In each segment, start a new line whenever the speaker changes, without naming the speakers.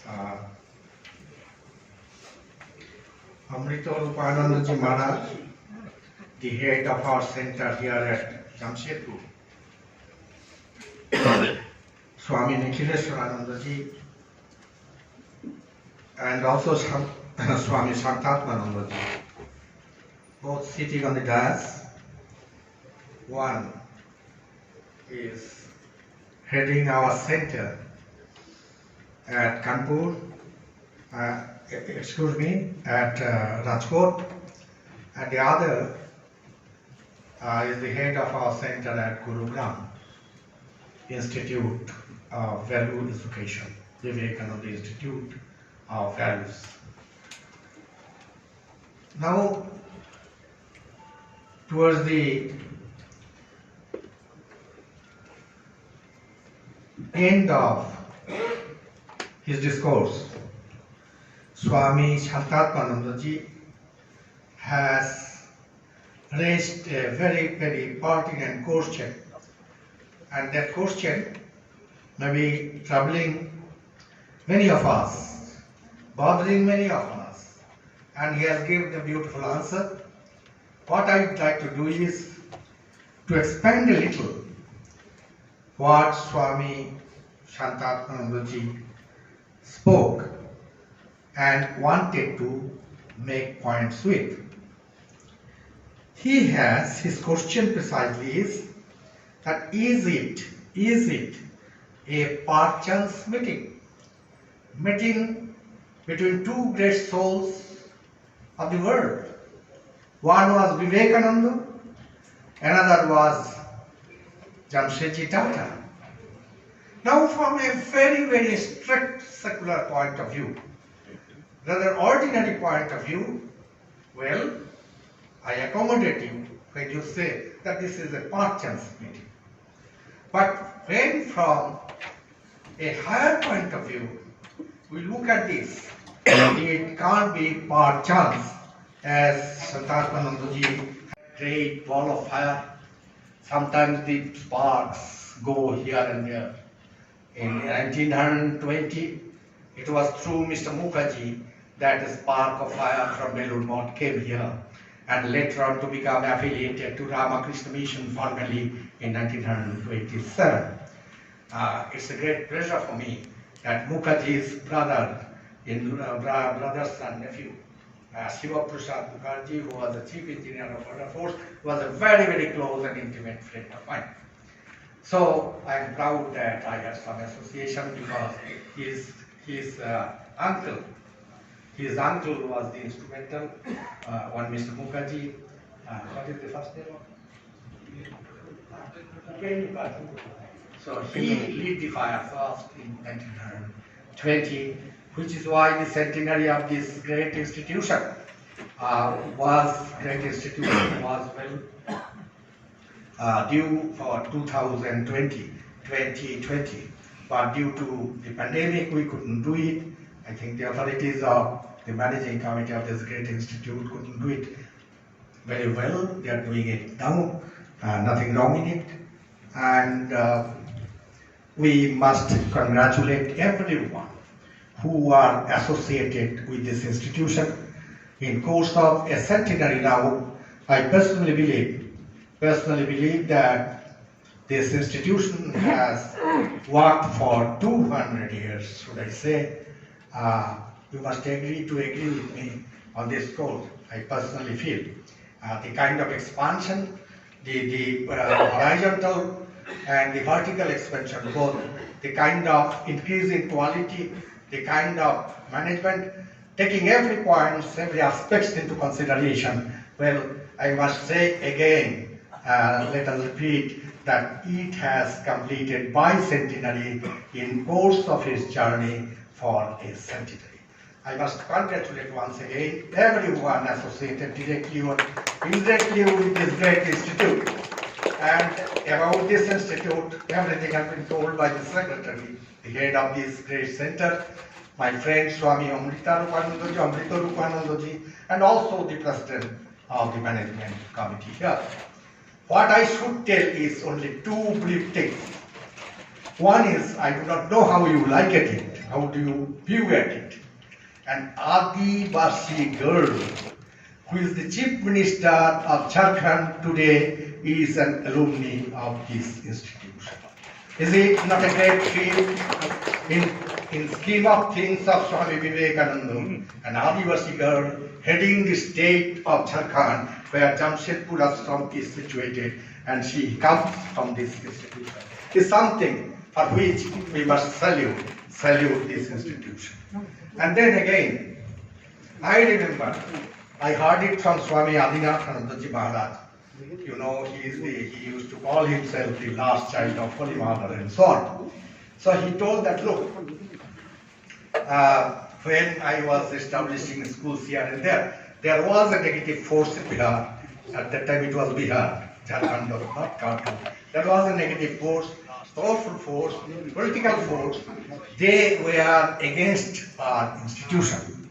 uh, Amrita Rupanandaji Maharaj, the head of our center here at Jamshedpur, Swami Nikhileswaranandaji, and also Swami Santatmanandaji, both sitting on the dais. One is heading our center at Kanpur, at Rajkot, and the other is the head of our center at Gurugram Institute of Value Education, Vivekananda Institute of Values. Now, towards the end of his discourse, Swami Santatmanandaji has raised a very, very pertinent question, and that question may be troubling many of us, bothering many of us, and he has given a beautiful answer. What I would like to do is to expand a little what Swami Santatmanandaji spoke and wanted to make points with. His question precisely is that is it a perchance meeting between two great souls of the world? One was Vivekananda, another was Jamshedpur. Now, from a very, very strict secular point of view, rather ordinary point of view, well, I accommodate you when you say that this is a perchance meeting. But when from a higher point of view, we look at this, it can't be perchance, as Santatmanandaji, great ball of fire. Sometimes the sparks go here and there. In 1920, it was through Mr. Mukherjee that a spark of fire from Belur Math came here, and later on to become affiliated to Ramakrishna mission formally in 1927. It's a great pleasure for me that Mukherjee's brother, brothers and nephew, Shiva Prasad Mukherjee, who was the chief engineer of Border Force, was a very, very close and intimate friend of mine. So I am proud that I have some association because his uncle was the instrumental, one Mr. Mukherjee. What is the first name of? So he lit the fire first in 1920, which is why the centenary of this great institution was due for 2020, but due to the pandemic we couldn't do it. I think the authorities of the managing committee of this great institute couldn't do it very well. They are doing it now, nothing wrong in it, and we must congratulate everyone who are associated with this institution. In course of a centenary now, I personally believe that this institution has worked for 200 years, should I say. You must agree with me on this score. I personally feel the kind of expansion, the horizontal and the vertical expansion, both the kind of increase in quality, the kind of management, taking every point, every aspects into consideration. Well, I must say again, let us repeat that it has completed bicentenary in course of its journey for a centenary. I must congratulate once again everyone associated directly or indirectly with this great institute. And about this institute, everything has been told by the secretary, the head of this great center, my friend Swami Amrita Rupanandaji, and also the president of the management committee here. What I should tell is only two brief things. One is, I do not know how you like it, how do you view at it. An Adivasi girl who is the Chief Minister of Jharkhand today is an alumni of this institution. Is it not a great feat in scheme of things of Swami Vivekananda, an Adivasi girl heading the state of Jharkhand where Jamshedpur ashram is situated, and she comes from this institution, is something for which we must salute this institution. And then again, I remember, I heard it from Swami Adinathanandaji Maharaj. You know, he used to call himself the last child of Holy Mother and so on. So he told that, look, when I was establishing schools here and there was a negative force in Bihar. At that time it was Bihar, Jharkhand was not Khartoum. There was a negative force, powerful force, political force. They were against our institution.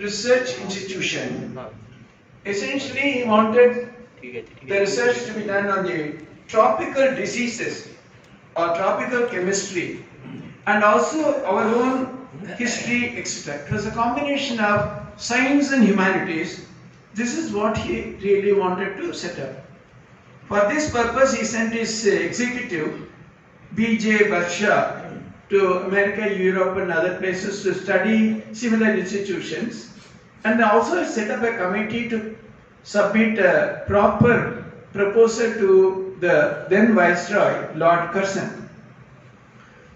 research institution. Essentially, he wanted the research to be done on the tropical diseases or tropical chemistry and also our own history, etc. It was a combination of science and humanities. This is what he really wanted to set up. For this purpose, he sent his executive, B.J. Barsha, to America, Europe and other places to study similar institutions, and also set up a committee to submit a proper proposal to the then Viceroy, Lord Curzon.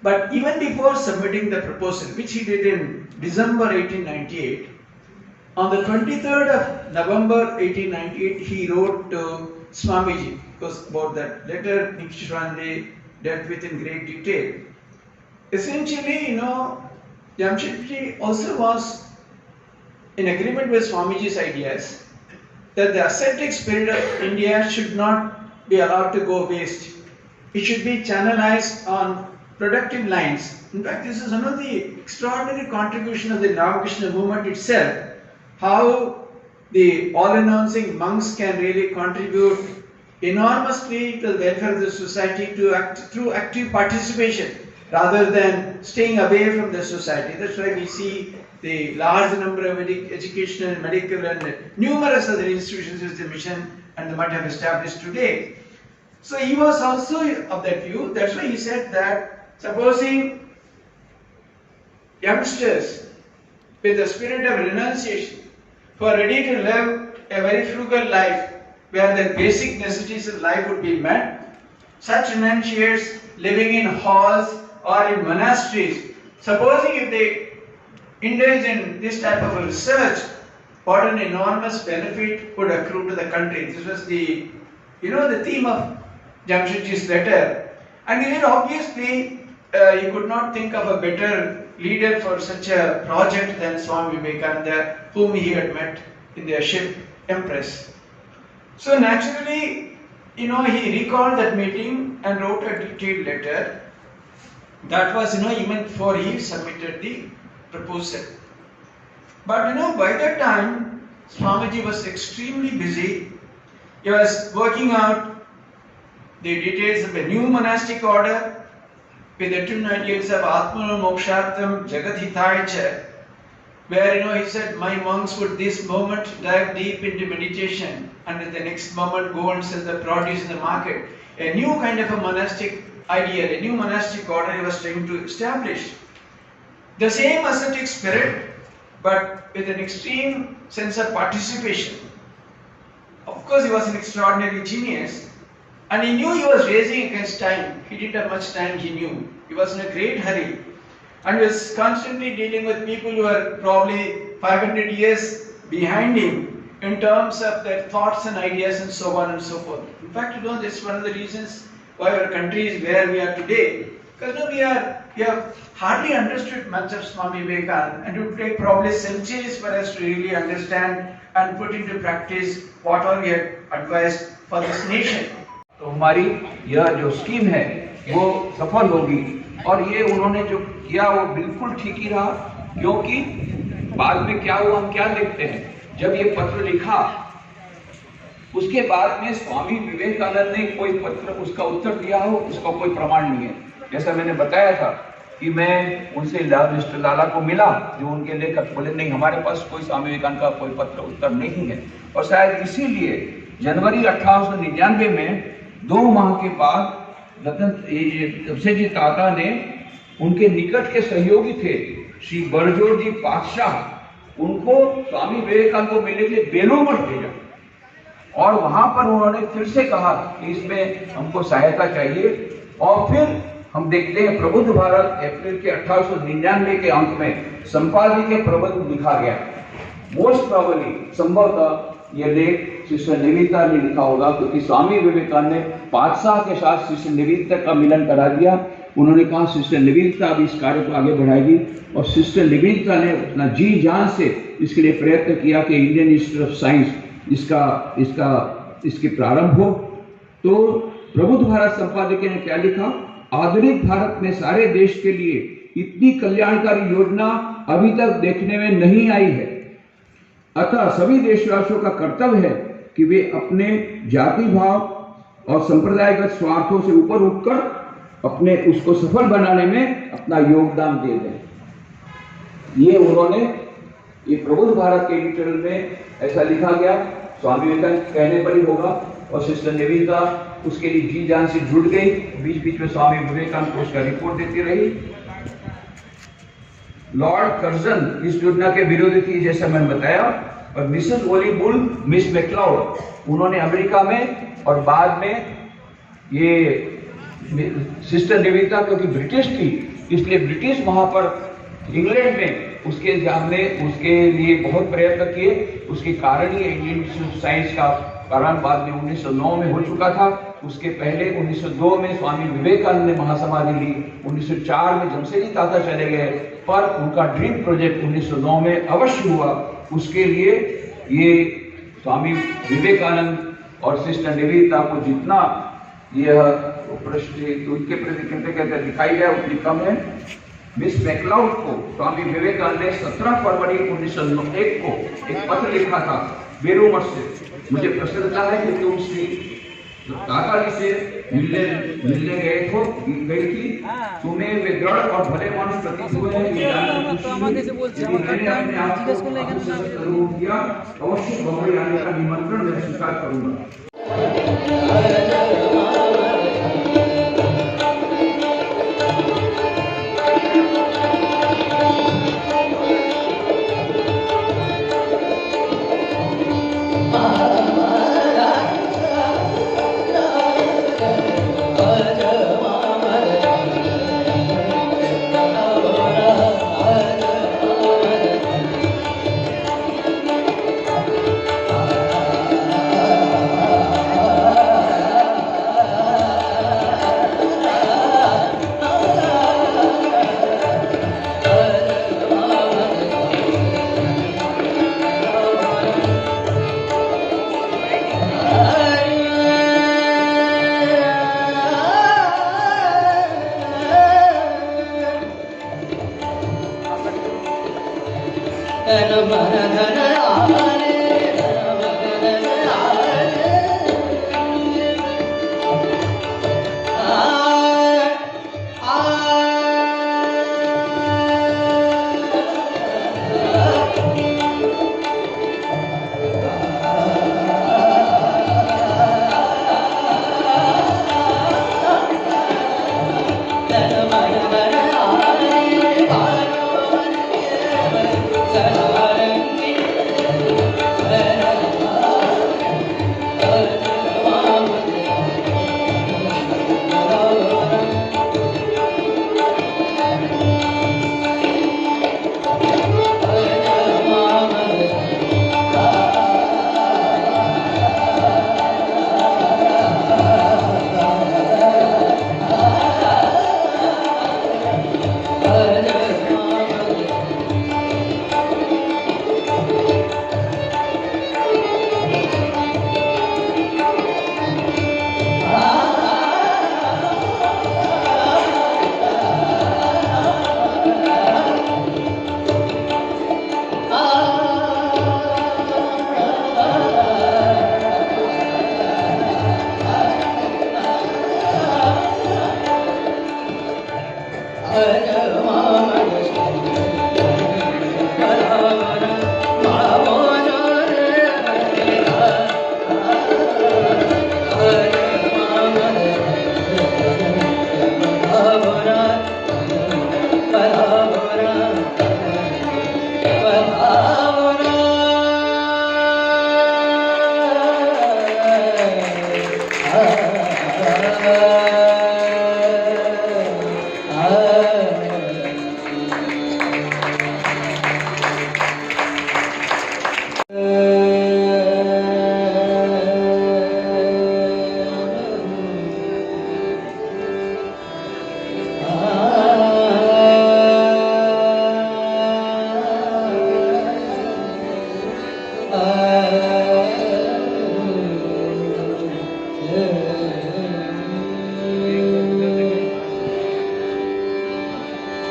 But even before submitting the proposal, which he did in December 1898, on the 23rd of November 1898, he wrote to Swamiji, because about that letter Nishwande dealt with in great detail. Essentially, Jamshedpur also was in agreement with Swamiji's ideas that the ascetic spirit of India should not be allowed to go waste. It should be channelized on productive lines. In fact, this is one of the extraordinary contributions of the Ramakrishna movement itself, how the all-announcing monks can really contribute enormously to the welfare of the society through active participation rather than staying away from the society. That's why we see the large number of educational, medical and numerous other institutions which the mission and the Mutt have established today. So he was also of that view. That's why he said that supposing youngsters with the spirit of renunciation who are ready to live a very frugal life where the basic necessities of life would be met, such renunciates living in halls or in monasteries, supposing if they indulge in this type of research, what an enormous benefit would accrue to the country. This was the theme of Jamshedji's letter. And he said obviously he could not think of a better leader for such a project than Swami Vivekananda, whom he had met in their ship Empress. So naturally, he recalled that meeting and wrote a detailed letter. That was, even before he submitted the proposal. But, by that time, Swamiji was extremely busy. He was working out the details of a new monastic order with the twin ideals of Atmano Mokshartham Jagadhitaya, where, he said, my monks would this moment dive deep into meditation and at the next moment go and sell the produce in the market. A new kind of a monastic ideal, a new monastic order he was trying to establish. The same ascetic spirit, but with an extreme sense of participation. Of course, he was an extraordinary genius, and he knew he was racing against time. He didn't have much time, he knew. He was in a great hurry, and he was constantly dealing with people who were probably 500 years behind him in terms of their thoughts and ideas and so on and so forth. In fact, that's one of the reasons why our country is where we are today. Because we have hardly understood much of Swami Vivekananda, and it would take probably centuries for us to really understand and put into practice what all we had advised for this nation.
तो हमारी यह जो scheme है वो सफल होगी, और ये उन्होंने जो किया वो बिल्कुल ठीक ही रहा, क्योंकि बाद में क्या हुआ हम क्या देखते हैं, जब ये पत्र लिखा उसके बाद में स्वामी विवेकानंद ने कोई पत्र उसका उत्तर दिया हो, उसका कोई प्रमाण नहीं है। जैसा मैंने बताया था कि मैं उनसे मिस्टर लाला को मिला, जो उनके लेखक, बोले नहीं हमारे पास कोई स्वामी विवेकानंद का कोई पत्र उत्तर नहीं है। और शायद इसीलिए जनवरी 1899 में 2 माह के बाद जमशेदजी ताता ने उनके निकट के सहयोगी थे श्री बरजोर जी पातशाह, उनको स्वामी विवेकानंद को मिलने के लिए बेलूर मठ भेजा, और वहां पर उन्होंने फिर से कहा कि इसमें हमको सहायता चाहिए। और फिर हम देखते हैं प्रबुद्ध भारत अप्रैल के 1899 के अंत में संपादकीय प्रबंध लिखा गया। मोस्ट प्रोबेबली संभवतः यह लेख सिस्टर निवेदिता ने लिखा होगा, क्योंकि स्वामी विवेकानंद ने पातशाह के साथ सिस्टर निवेदिता का मिलन करा दिया। उन्होंने कहा सिस्टर निवेदिता अब इस कार्य को आगे बढ़ाएगी, और सिस्टर निवेदिता ने अपना जी जान से इसके लिए प्रयत्न किया कि इंडियन इंस्टीट्यूट ऑफ साइंस इसके प्रारंभ हो। तो प्रबुद्ध भारत संपादकीय ने क्या लिखा, आधुनिक भारत में सारे देश के लिए इतनी कल्याणकारी योजना अभी तक देखने में नहीं आई है। अतः सभी देशवासियों का कर्तव्य है कि वे अपने जाति भाव और संप्रदायगत स्वार्थों से ऊपर उठकर अपने उसको सफल बनाने में अपना योगदान दे दें। ये उन्होंने ये प्रबुद्ध भारत के एडिटोरियल में ऐसा लिखा गया, स्वामी विवेकानंद कहने पर ही होगा। और सिस्टर निवेदिता उसके लिए जी जान से जुट गई, बीच बीच में स्वामी विवेकानंद को उसका रिपोर्ट देती रही। लॉर्ड कर्जन इस योजना के विरोधी थी जैसा मैंने बताया, और मिसेस ओली बुल, मिस मैक्लाउड, उन्होंने अमेरिका में और बाद में ये सिस्टर निवेदिता क्योंकि ब्रिटिश थी इसलिए ब्रिटिश वहां पर इंग्लैंड में उसके सामने उसके लिए बहुत प्रयत्न किए। उसके कारण ही इंडियन इंस्टीट्यूट ऑफ साइंस का कारण बाद में 1909 में हो चुका था। उसके पहले 1902 में स्वामी विवेकानंद ने महासमाधि ली, 1904 में जमशेदजी ताता चले गए, पर उनका ड्रीम प्रोजेक्ट 1909 में अवश्य हुआ। उसके लिए ये स्वामी विवेकानंद और सिस्टर निवेदिता को जितना यह प्रश्न उनके प्रति कहते दिखाई गया उतनी कम है। मिस मैक्लाउड को स्वामी विवेकानंद ने 17 फरवरी 1901 को एक पत्र लिखा था बेरोमठ से। मुझे प्रसन्नता है कि तुम श्री ताता जी से मिलने गई थी, तुम्हें वे दृढ़ और भले मानुष प्रतीत हुए हैं। मैंने अपने आप को जरूर किया, अवश्य बम्बई आने का निमंत्रण मैं स्वीकार करूंगा।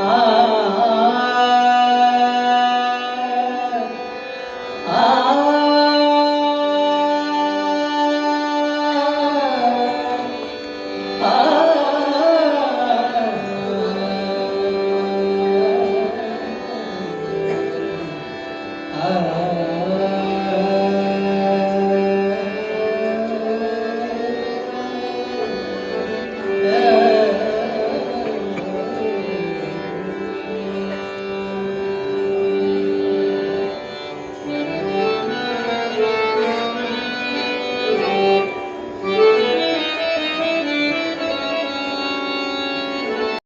Ah